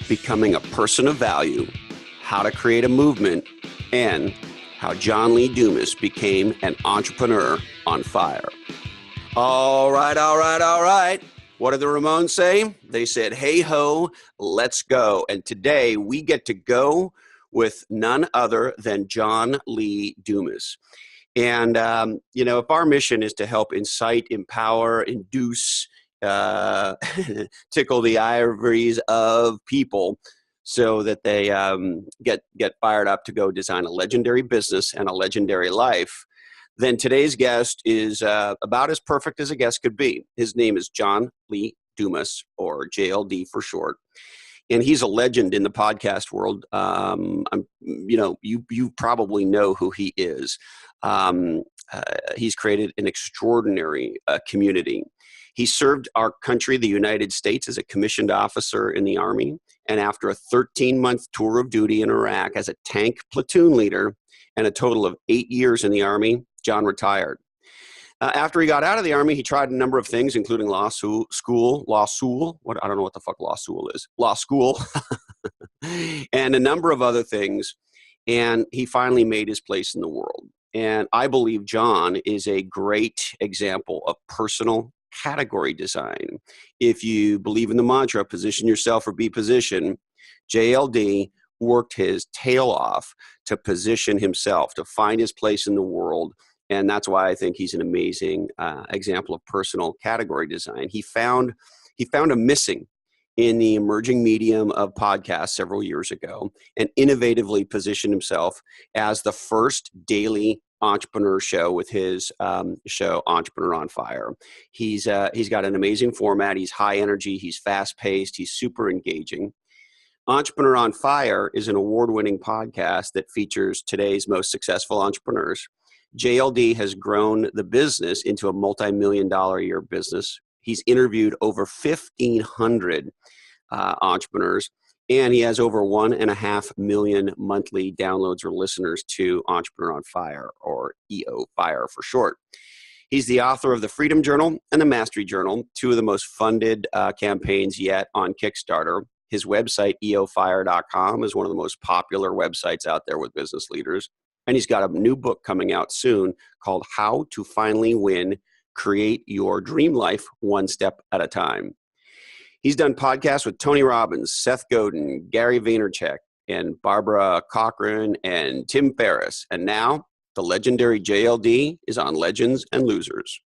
becoming a person of value, how to create a movement, and how John Lee Dumas became an entrepreneur on fire. All right. What did the Ramones say? They said, hey ho, let's go. And today we get to go with none other than John Lee Dumas. And, if our mission is to help incite, empower, induce, tickle the ivories of people so that they get fired up to go design a legendary business and a legendary life, then today's guest is about as perfect as a guest could be. His name is John Lee Dumas, or JLD for short. And he's a legend in the podcast world. You probably know who he is. He's created an extraordinary community. He served our country, the United States, as a commissioned officer in the Army. And after a 13-month tour of duty in Iraq as a tank platoon leader and a total of 8 years in the Army, John retired. After he got out of the Army, he tried a number of things, including law school. I don't know what the fuck law school is. Law school. And a number of other things. And he finally made his place in the world. And I believe John is a great example of personal category design. If you believe in the mantra, position yourself or be positioned, JLD worked his tail off to position himself, to find his place in the world. And that's why I think he's an amazing example of personal category design. He found a missing in the emerging medium of podcasts several years ago and innovatively positioned himself as the first daily entrepreneur show with his show Entrepreneur on Fire. He's got an amazing format. He's high energy. He's fast paced. He's super engaging. Entrepreneur on Fire is an award-winning podcast that features today's most successful entrepreneurs. JLD has grown the business into a multi-million-dollar a year business. He's interviewed over 1,500 entrepreneurs, and he has over 1.5 million monthly downloads or listeners to Entrepreneur on Fire, or EO Fire for short. He's the author of the Freedom Journal and the Mastery Journal, two of the most funded campaigns yet on Kickstarter. His website, eofire.com, is one of the most popular websites out there with business leaders. And he's got a new book coming out soon called How to Finally Win, Create Your Dream Life One Step at a Time. He's done podcasts with Tony Robbins, Seth Godin, Gary Vaynerchuk, and Barbara Cochran, and Tim Ferriss. And now the legendary JLD is on Legends and Losers.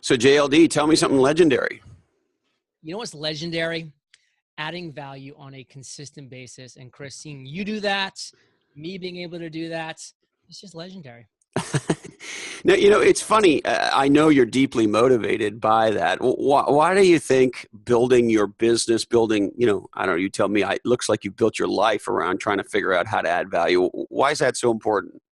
So JLD, tell me something legendary. You know what's legendary? Adding value on a consistent basis. And Chris, seeing you do that, me being able to do that, it's just legendary. Now, it's funny. I know you're deeply motivated by that. Why do you think building your business, I don't know, you tell me, it looks like you built your life around trying to figure out how to add value. Why is that so important?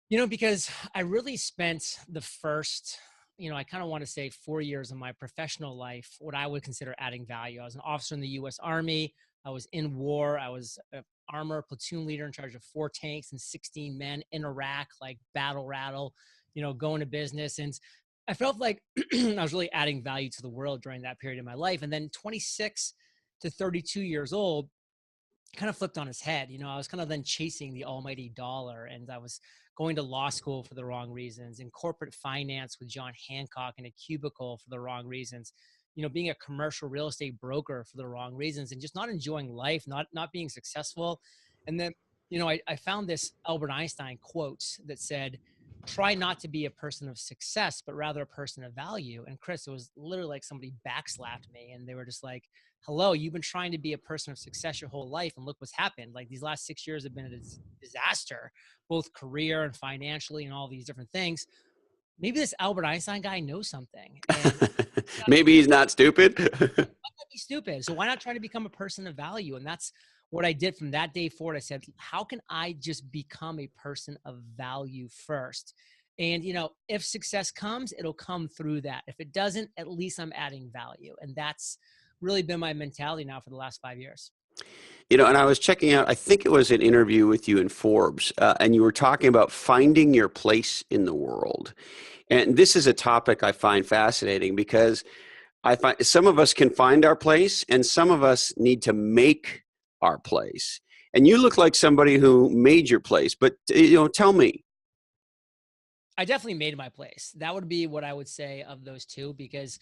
Because I really spent the first, I kind of want to say 4 years of my professional life, what I would consider adding value. I was an officer in the U.S. Army. I was in war. I was an armor platoon leader in charge of 4 tanks and 16 men in Iraq, like battle rattle, going to business. And I felt like I was really adding value to the world during that period of my life. And then 26 to 32 years old, kind of flipped on his head. I was kind of then chasing the almighty dollar, and I was going to law school for the wrong reasons, in corporate finance with John Hancock in a cubicle for the wrong reasons, being a commercial real estate broker for the wrong reasons, and just not enjoying life, not being successful. And then, I found this Albert Einstein quote that said, try not to be a person of success, but rather a person of value. And Chris, it was literally like somebody backslapped me, and they were just like, hello, you've been trying to be a person of success your whole life, and look what's happened. Like, these last 6 years have been a disaster, both career and financially and all these different things. Maybe this Albert Einstein guy knows something. And maybe he's not stupid. He might not be stupid. So why not try to become a person of value? And that's what I did from that day forward. I said, how can I just become a person of value first? And, if success comes, it'll come through that. If it doesn't, at least I'm adding value. And that's really been my mentality now for the last 5 years. And I was checking out, I think it was an interview with you in Forbes, and you were talking about finding your place in the world. And this is a topic I find fascinating because I find some of us can find our place and some of us need to make our place. And you look like somebody who made your place. But tell me. I definitely made my place. That would be what I would say of those two, because,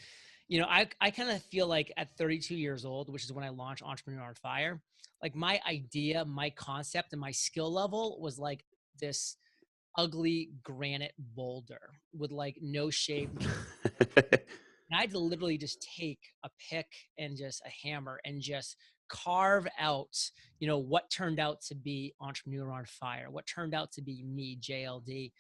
I kind of feel like at 32 years old, which is when I launched Entrepreneur on Fire, like my idea, my concept, and my skill level was like this ugly granite boulder with like no shape. And I had to literally just take a pick and just a hammer and just carve out, what turned out to be Entrepreneur on Fire, what turned out to be me, JLD,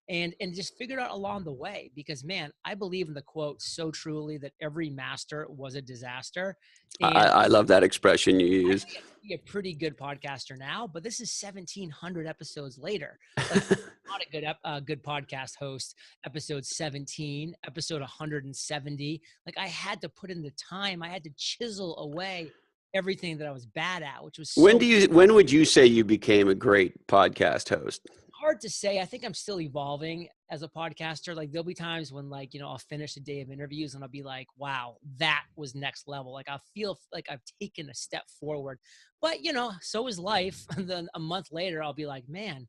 and just figured out along the way. Because man, I believe in the quote so truly that every master was a disaster. And I love that expression you I use. think I could be a pretty good podcaster now, but this is 1,700 episodes later. Like, not a good podcast host. Episode 17, episode 170. Like, I had to put in the time. I had to chisel away everything that I was bad at, which was so When would you say you became a great podcast host? hard to say. I think I'm still evolving as a podcaster. Like, there'll be times when, like, I'll finish a day of interviews and I'll be like, wow, that was next level. Like, I'll feel like I've taken a step forward. But, so is life. And then a month later, I'll be like, man,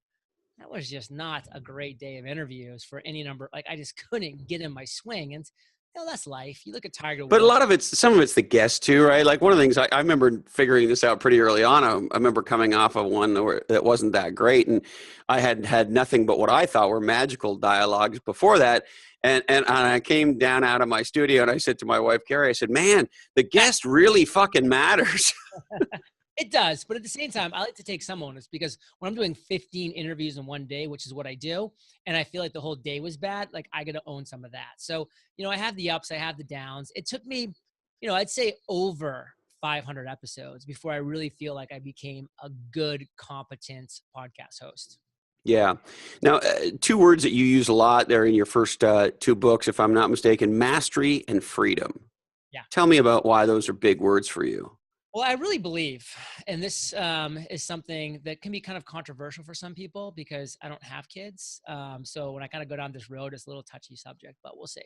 that was just not a great day of interviews for any number. Like, I just couldn't get in my swing. And that's life. You look at Tiger But a Woods. lot of some of it's the guest too, right? Like one of the things I remember figuring this out pretty early on. I remember coming off of one that wasn't that great, and I had nothing but what I thought were magical dialogues before that. And I came down out of my studio and I said to my wife, Carrie, I said, man, the guest really fucking matters. It does, but at the same time, I like to take some onus, because when I'm doing 15 interviews in one day, which is what I do, and I feel like the whole day was bad, like I got to own some of that. So, I have the ups, I have the downs. It took me, I'd say over 500 episodes before I really feel like I became a good, competent podcast host. Yeah. Now, two words that you use a lot there in your first two books, if I'm not mistaken: mastery and freedom. Yeah. Tell me about why those are big words for you. Well, I really believe, and this is something that can be kind of controversial for some people because I don't have kids. So when I kind of go down this road, it's a little touchy subject, but we'll see.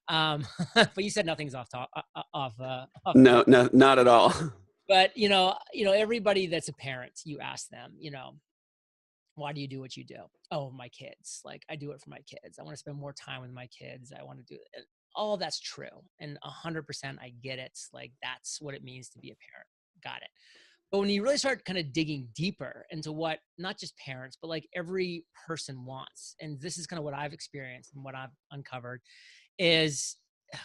But you said nothing's off top, off the No, table. no, not at all. But everybody that's a parent, you ask them, why do you do what you do? Oh, my kids. Like, I do it for my kids. I want to spend more time with my kids. I want to do it. All of that's true, and 100% I get it. Like, that's what it means to be a parent. Got it. But when you really start kind of digging deeper into what not just parents, but like every person wants, and this is kind of what I've experienced and what I've uncovered, is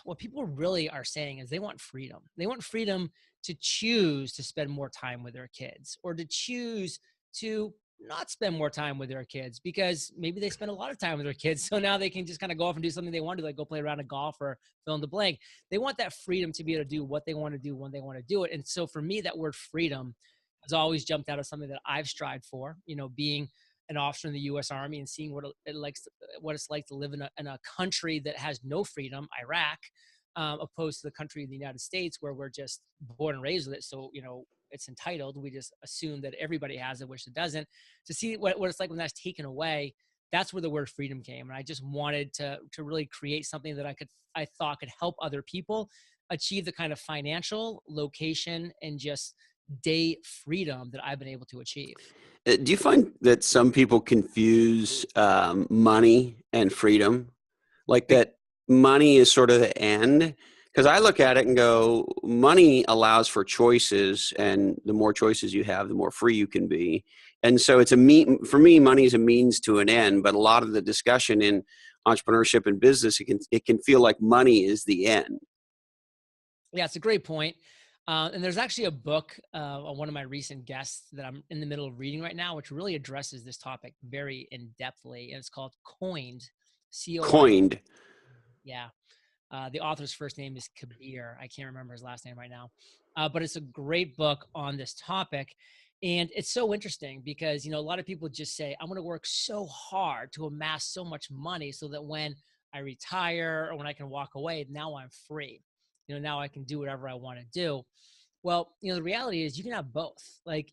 what people really are saying is they want freedom. They want freedom to choose to spend more time with their kids, or to choose to not spend more time with their kids because maybe they spend a lot of time with their kids. So now they can just kind of go off and do something they want to, like go play around a golf or fill in the blank. They want that freedom to be able to do what they want to do when they want to do it. And so for me, that word freedom has always jumped out as something that I've strived for, being an officer in the U.S. Army and seeing what it's like to live in a country that has no freedom, Iraq, opposed to the country of the United States, where we're just born and raised with it. So, it's entitled. We just assume that everybody has it, which it doesn't. To see what it's like when that's taken away, that's where the word freedom came. And I just wanted to really create something that I thought could help other people achieve the kind of financial, location, and just day freedom that I've been able to achieve. Do you find that some people confuse money and freedom? Like that money is sort of the end? Because I look at it and go, money allows for choices, and the more choices you have, the more free you can be. And so for me, money is a means to an end. But a lot of the discussion in entrepreneurship and business, it can feel like money is the end. Yeah, it's a great point. And there's actually a book on one of my recent guests that I'm in the middle of reading right now, which really addresses this topic very in-depthly. And it's called Coined, COI. Coined. Yeah. The author's first name is Kabir. I can't remember his last name right now. But it's a great book on this topic. And it's so interesting because, a lot of people just say, I'm going to work so hard to amass so much money so that when I retire or when I can walk away, now I'm free. Now I can do whatever I want to do. Well, the reality is you can have both. Like,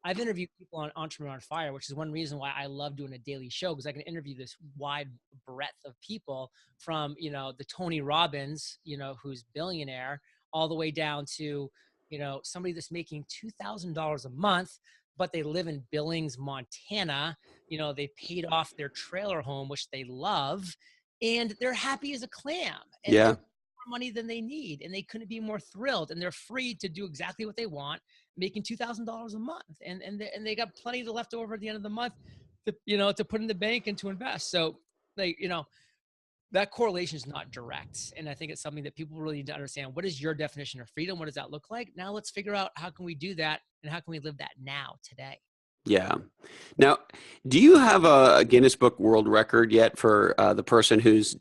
I've interviewed people on Entrepreneur on Fire, which is one reason why I love doing a daily show, because I can interview this wide breadth of people from, the Tony Robbins, who's billionaire, all the way down to, somebody that's making $2,000 a month, but they live in Billings, Montana. They paid off their trailer home, which they love, and they're happy as a clam, and Yeah. more money than they need, and they couldn't be more thrilled, and they're free to do exactly what they want, making $2,000 a month, and they got plenty left over at the end of the month to put in the bank and to invest. So, like, that correlation is not direct. And I think it's something that people really need to understand. What is your definition of freedom? What does that look like? Now let's figure out how can we do that, and how can we live that now, today? Yeah. Now, do you have a Guinness Book World Record yet for the person who's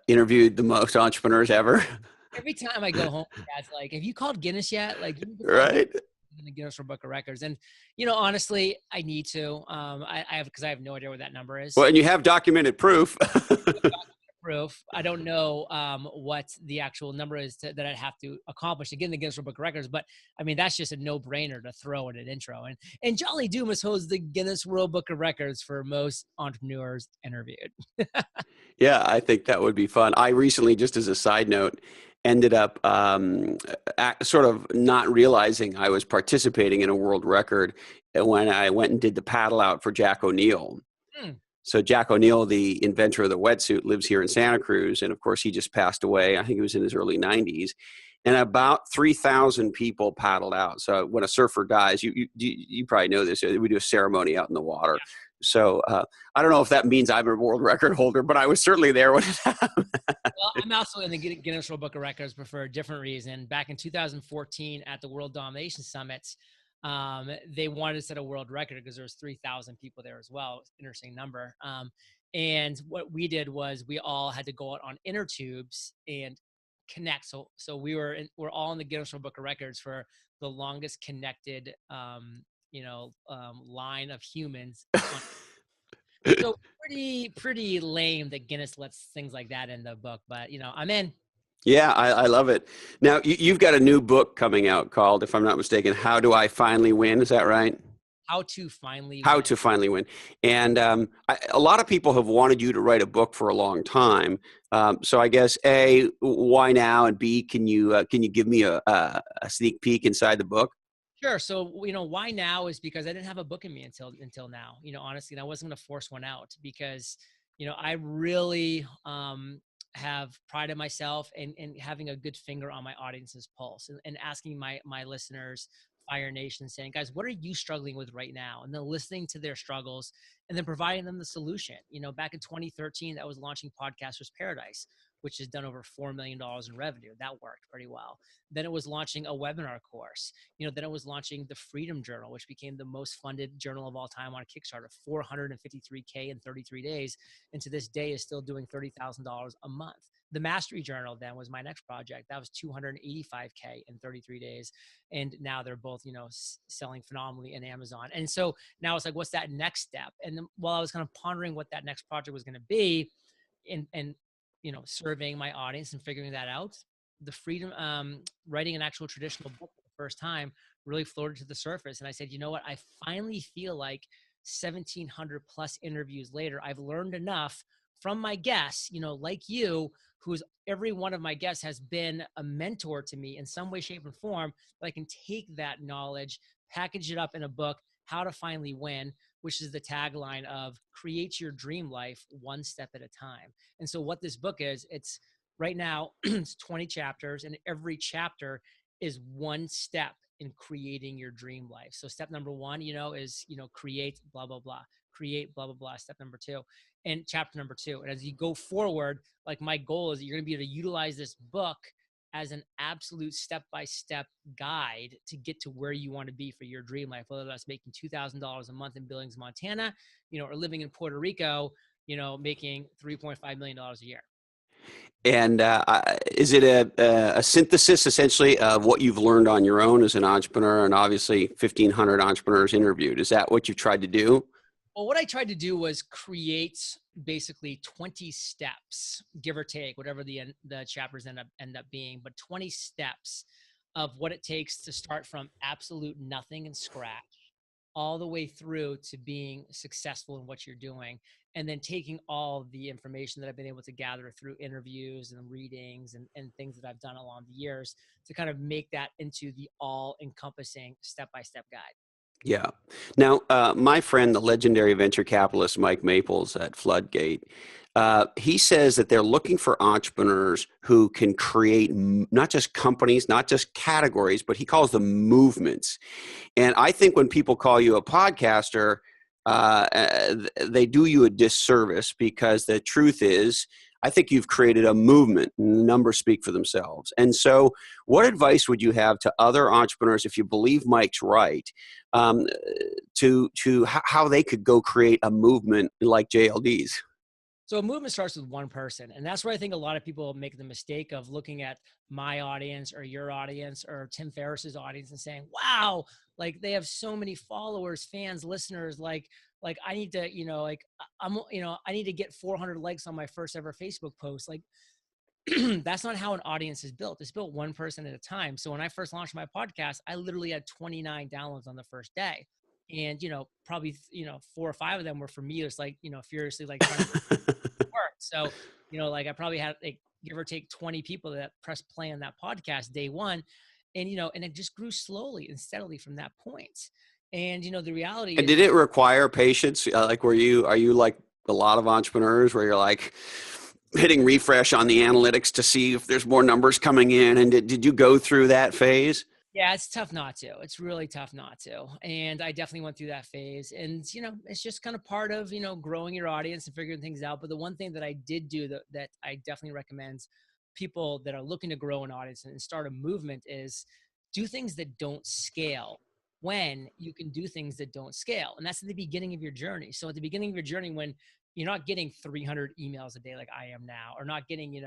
interviewed the most entrepreneurs ever? Every time I go home, Dad's like, "Have you called Guinness yet? Like, you need to call Guinness Right? in the Guinness World Book of Records." And honestly, I need to. I have, because I have no idea what that number is. Well, and you have documented proof. Proof. I don't know what the actual number is that I'd have to accomplish to get in the Guinness World Book of Records, but I mean that's just a no-brainer to throw in an intro. And John Lee Dumas holds the Guinness World Book of Records for most entrepreneurs interviewed. Yeah, I think that would be fun. I recently, just as a side note, ended up sort of not realizing I was participating in a world record when I went and did the paddle out for Jack O'Neill. Hmm. So Jack O'Neill, the inventor of the wetsuit, lives here in Santa Cruz, and of course he just passed away. I think he was in his early 90s, and about 3,000 people paddled out. So when a surfer dies, you probably know this. We do a ceremony out in the water. So I don't know if that means I'm a world record holder, but I was certainly there when it happened. Well, I'm also in the Guinness World Book of Records, but for a different reason. Back in 2014 at the World Domination Summit, they wanted to set a world record because there was 3,000 people there as well. Interesting number. And what we did was we all had to go out on inner tubes and connect. So we're all in the Guinness World Book of Records for the longest connected, line of humans. So pretty lame that Guinness lets things like that in the book, but I'm in. Yeah, I love it. Now, you've got a new book coming out called, if I'm not mistaken, How Do I Finally Win? Is that right? How to finally How win. to Finally Win. And a lot of people have wanted you to write a book for a long time. So I guess, A, why now? And B, can you give me a sneak peek inside the book? Sure. So, why now is because I didn't have a book in me until now. Honestly, and I wasn't going to force one out because, I really have prided myself in having a good finger on my audience's pulse, and asking my listeners, Fire Nation, saying, guys, what are you struggling with right now? And then listening to their struggles and then providing them the solution. Back in 2013, that was launching Podcasters Paradise, which has done over $4 million in revenue. That worked pretty well. Then it was launching a webinar course. Then it was launching the Freedom Journal, which became the most funded journal of all time on Kickstarter, 453K in 33 days. And to this day is still doing $30,000 a month. The Mastery Journal then was my next project. That was 285K in 33 days. And now they're both, selling phenomenally in Amazon. And so now it's like, what's that next step? And then while I was kind of pondering what that next project was going to be, and surveying my audience and figuring that out, the freedom, writing an actual traditional book for the first time really floated to the surface. And I said, you know what? I finally feel like 1,700 plus interviews later, I've learned enough from my guests, like you, who's every one of my guests has been a mentor to me in some way, shape, and form, that I can take that knowledge, package it up in a book, How to Finally Win, which is the tagline of create your dream life one step at a time. And so what this book is, it's right now, it's 20 chapters, and every chapter is one step in creating your dream life. So step number one, is, create blah, blah, blah, create blah, blah, blah. Step number two, and chapter number two. And as you go forward, like my goal is that you're going to be able to utilize this book as an absolute step-by-step guide to get to where you want to be for your dream life, whether that's making $2,000 a month in Billings, Montana, or living in Puerto Rico, making $3.5 million a year. And is it a synthesis essentially of what you've learned on your own as an entrepreneur, and obviously 1,500 entrepreneurs interviewed? Is that what you've tried to do? Well, what I tried to do was create basically 20 steps, give or take, whatever the chapters end up being, but 20 steps of what it takes to start from absolute nothing and scratch all the way through to being successful in what you're doing, and then taking all the information that I've been able to gather through interviews and readings and things that I've done along the years to kind of make that into the all-encompassing step-by-step guide. Yeah. Now, my friend, the legendary venture capitalist Mike Maples at Floodgate, he says that they're looking for entrepreneurs who can create not just companies, not just categories, but he calls them movements. And I think when people call you a podcaster, they do you a disservice, because the truth is, I think you've created a movement. Numbers speak for themselves. And so what advice would you have to other entrepreneurs, if you believe Mike's right, um, to how they could go create a movement like JLD's? So a movement starts with one person. And that's where I think a lot of people make the mistake of looking at my audience or your audience or Tim Ferriss's audience and saying, wow, like they have so many followers, fans, listeners, like I need to, I need to get 400 likes on my first ever Facebook post. Like that's not how an audience is built. It's built one person at a time. So when I first launched my podcast, I literally had 29 downloads on the first day. And, probably, 4 or 5 of them were for me. It's like, furiously like trying to work. So, like I probably had like give or take 20 people that pressed play on that podcast day one. And, and it just grew slowly and steadily from that point. And, the reality And is, did it require patience? Like, are you like a lot of entrepreneurs where you're like hitting refresh on the analytics to see if there's more numbers coming in? And did you go through that phase? yeah, it's tough not to. It's really tough not to. And I definitely went through that phase. And, it's just kind of part of, growing your audience and figuring things out. But the one thing that I did do that I definitely recommend people that are looking to grow an audience and start a movement is do things that don't scale when you can do things that don't scale. And that's at the beginning of your journey. So at the beginning of your journey, when you're not getting 300 emails a day like I am now, or not getting,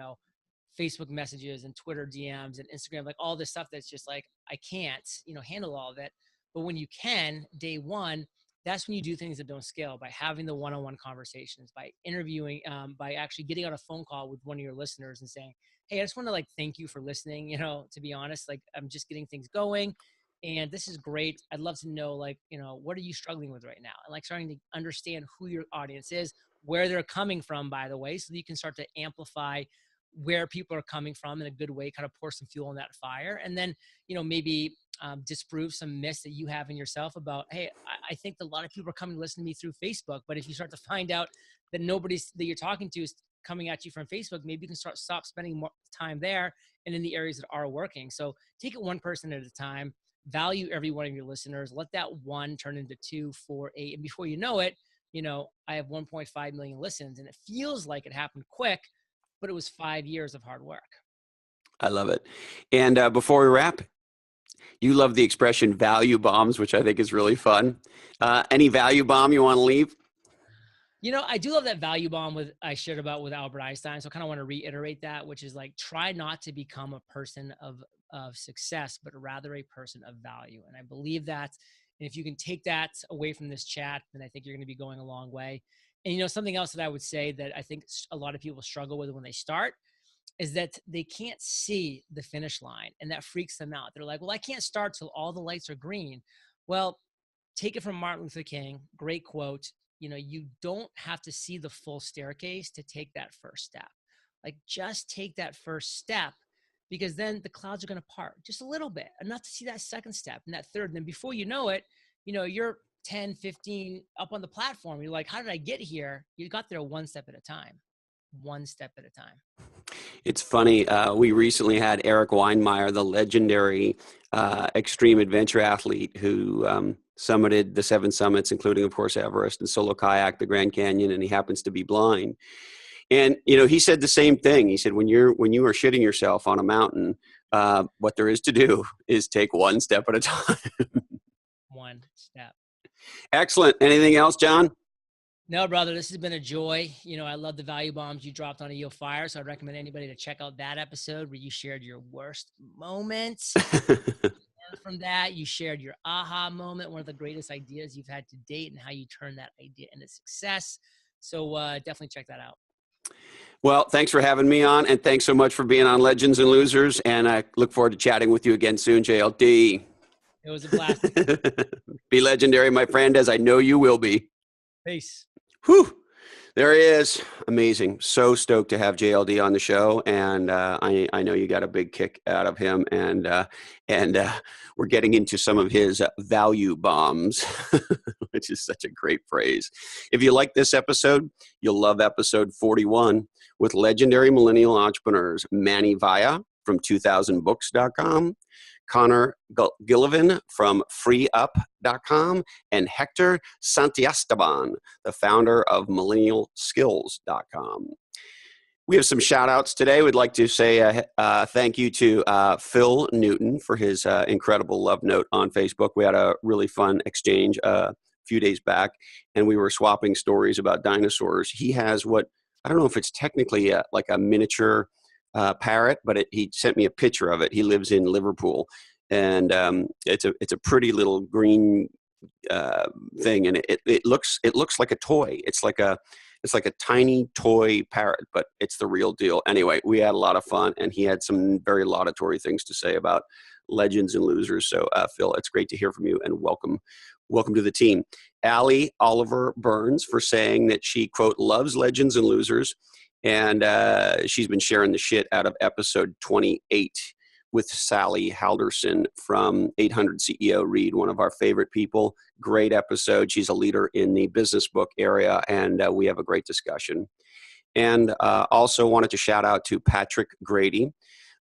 Facebook messages and Twitter DMs and Instagram, like all this stuff that's just like, I can't, handle all of it. But when you can, day one, that's when you do things that don't scale, by having the one-on-one conversations, by interviewing, by actually getting on a phone call with one of your listeners and saying, hey, I just want to like, thank you for listening. To be honest, like I'm just getting things going and this is great. I'd love to know, like, what are you struggling with right now? And like starting to understand who your audience is, where they're coming from, by the way, so that you can start to amplify where people are coming from in a good way, kind of pour some fuel on that fire. And then, maybe disprove some myths that you have in yourself about, hey, I think that a lot of people are coming to listen to me through Facebook. But if you start to find out that nobody's that you're talking to is coming at you from Facebook, maybe you can stop spending more time there and in the areas that are working. So take it one person at a time, value every one of your listeners, let that one turn into 2, 4, 8. And before you know it, I have 1.5 million listens, and it feels like it happened quick, but it was 5 years of hard work. I love it. And before we wrap, you love the expression value bombs, which I think is really fun. Any value bomb you want to leave? I do love that value bomb I shared about with Albert Einstein. So I kind of want to reiterate that, which is like, try not to become a person of success, but rather a person of value. And I believe that. And if you can take that away from this chat, then I think you're going to be going a long way. And, something else that I would say that I think a lot of people struggle with when they start is that they can't see the finish line, and that freaks them out. They're like, well, I can't start till all the lights are green. Well, take it from Martin Luther King, great quote. You don't have to see the full staircase to take that first step. Like, just take that first step, because then the clouds are going to part just a little bit, enough to see that second step and that third. And then before you know it, you're 10, 15 up on the platform. You're like, how did I get here? You got there one step at a time, one step at a time. It's funny. We recently had Eric Weinmeier, the legendary extreme adventure athlete who summited the 7 summits, including, of course, Everest, and solo kayak the Grand Canyon, and he happens to be blind. And, he said the same thing. He said, when you are shitting yourself on a mountain, what there is to do is take one step at a time. One step. Excellent. Anything else, John? No, brother, this has been a joy. I love the value bombs you dropped on EO Fire. So I'd recommend anybody to check out that episode where you shared your worst moments. From that, you shared your aha moment, one of the greatest ideas you've had to date, and how you turned that idea into success. So definitely check that out. Well, thanks for having me on, and thanks so much for being on Legends and Losers, and I look forward to chatting with you again soon, JLD. It was a blast. Be legendary, my friend, as I know you will be. Peace. Whew. There he is. Amazing. So stoked to have JLD on the show. And I know you got a big kick out of him. And we're getting into some of his value bombs, which is such a great phrase. If you like this episode, you'll love episode 41 with legendary millennial entrepreneurs Manny Vaya from 2000books.com, Connor Gillivan from freeup.com, and Hector Santiesteban, the founder of millennialskills.com. We have some shout outs today. We'd like to say thank you to Phil Newton for his incredible love note on Facebook. We had a really fun exchange a few days back, and we were swapping stories about dinosaurs. He has what, I don't know if it's technically like a miniature parrot, but he sent me a picture of it. He lives in Liverpool, and it's a pretty little green thing, and it looks like a toy. It's like a tiny toy parrot, but it's the real deal. Anyway, we had a lot of fun, and he had some very laudatory things to say about legends and losers. So, Phil, it's great to hear from you, and welcome to the team. Allie Oliver Burns for saying that she, quote, loves legends and losers. And she's been sharing the shit out of episode 28 with Sally Halderson from 800 CEO Read, one of our favorite people. Great episode. She's a leader in the business book area, and we have a great discussion. And also wanted to shout out to Patrick Grady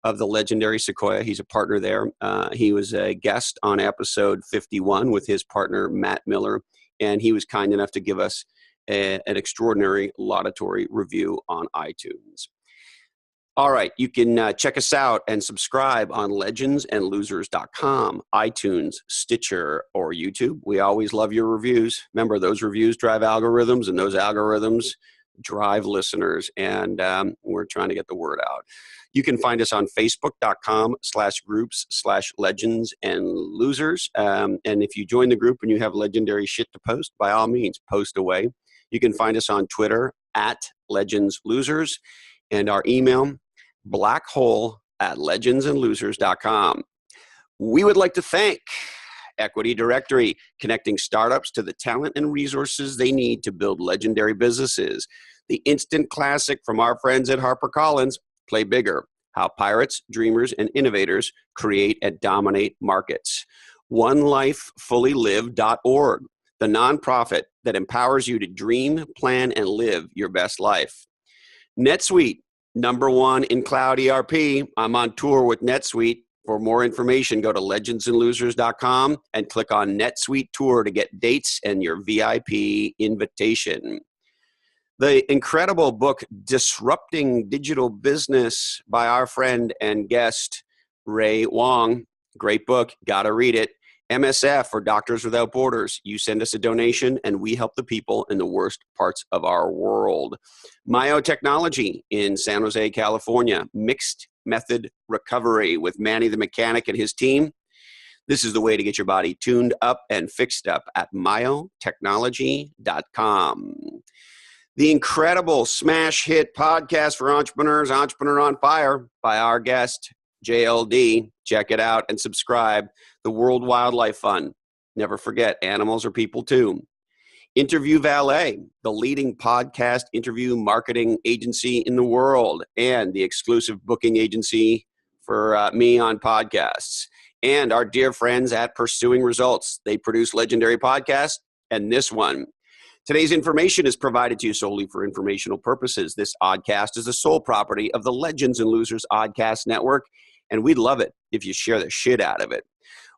of the legendary Sequoia. He's a partner there. He was a guest on episode 51 with his partner, Matt Miller, and he was kind enough to give us an extraordinary laudatory review on iTunes. All right, you can check us out and subscribe on legendsandlosers.com, iTunes, Stitcher, or YouTube. We always love your reviews. Remember, those reviews drive algorithms, and those algorithms drive listeners, and we're trying to get the word out. You can find us on facebook.com/groups/legends and losers. And if you join the group and you have legendary shit to post, by all means, post away. You can find us on Twitter @legendslosers, and our email, blackhole@legendsandlosers.com. We would like to thank Equity Directory, connecting startups to the talent and resources they need to build legendary businesses. The instant classic from our friends at HarperCollins, Play Bigger: How Pirates, Dreamers, and Innovators Create and Dominate Markets. OneLifeFullyLive.org, the nonprofit that empowers you to dream, plan, and live your best life. NetSuite, #1 in cloud ERP. I'm on tour with NetSuite. For more information, go to legendsandlosers.com and click on NetSuite Tour to get dates and your VIP invitation. The incredible book, Disrupting Digital Business, by our friend and guest, Ray Wong. Great book. Got to read it. MSF, or Doctors Without Borders. You send us a donation, and we help the people in the worst parts of our world. Myotechnology in San Jose, California. Mixed Method Recovery with Manny the Mechanic and his team. This is the way to get your body tuned up and fixed up at myotechnology.com. The incredible smash hit podcast for entrepreneurs, Entrepreneur on Fire, by our guest, JLD. Check it out and subscribe. The World Wildlife Fund. Never forget, animals are people too. Interview Valet, the leading podcast interview marketing agency in the world, and the exclusive booking agency for me on podcasts. And our dear friends at Pursuing Results. They produce legendary podcasts, and this one. Today's information is provided to you solely for informational purposes. This oddcast is the sole property of the Legends and Losers Oddcast Network, and we'd love it if you share the shit out of it.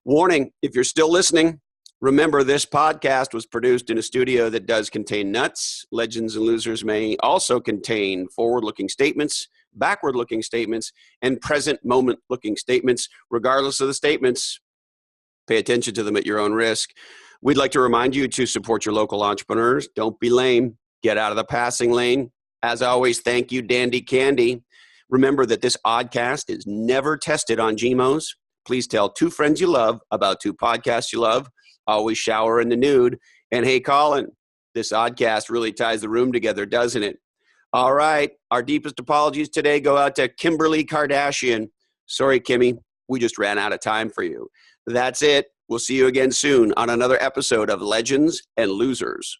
Warning, if you're still listening, remember this podcast was produced in a studio that does contain nuts. Legends and Losers may also contain forward-looking statements, backward-looking statements, and present moment-looking statements. Regardless of the statements, pay attention to them at your own risk. We'd like to remind you to support your local entrepreneurs. Don't be lame. Get out of the passing lane. As always, thank you, Dandy Candy. Remember that this oddcast is never tested on GMOs. Please tell 2 friends you love about 2 podcasts you love. Always shower in the nude. And hey, Colin, this oddcast really ties the room together, doesn't it? All right. Our deepest apologies today go out to Kimberly Kardashian. Sorry, Kimmy. We just ran out of time for you. That's it. We'll see you again soon on another episode of Legends and Losers.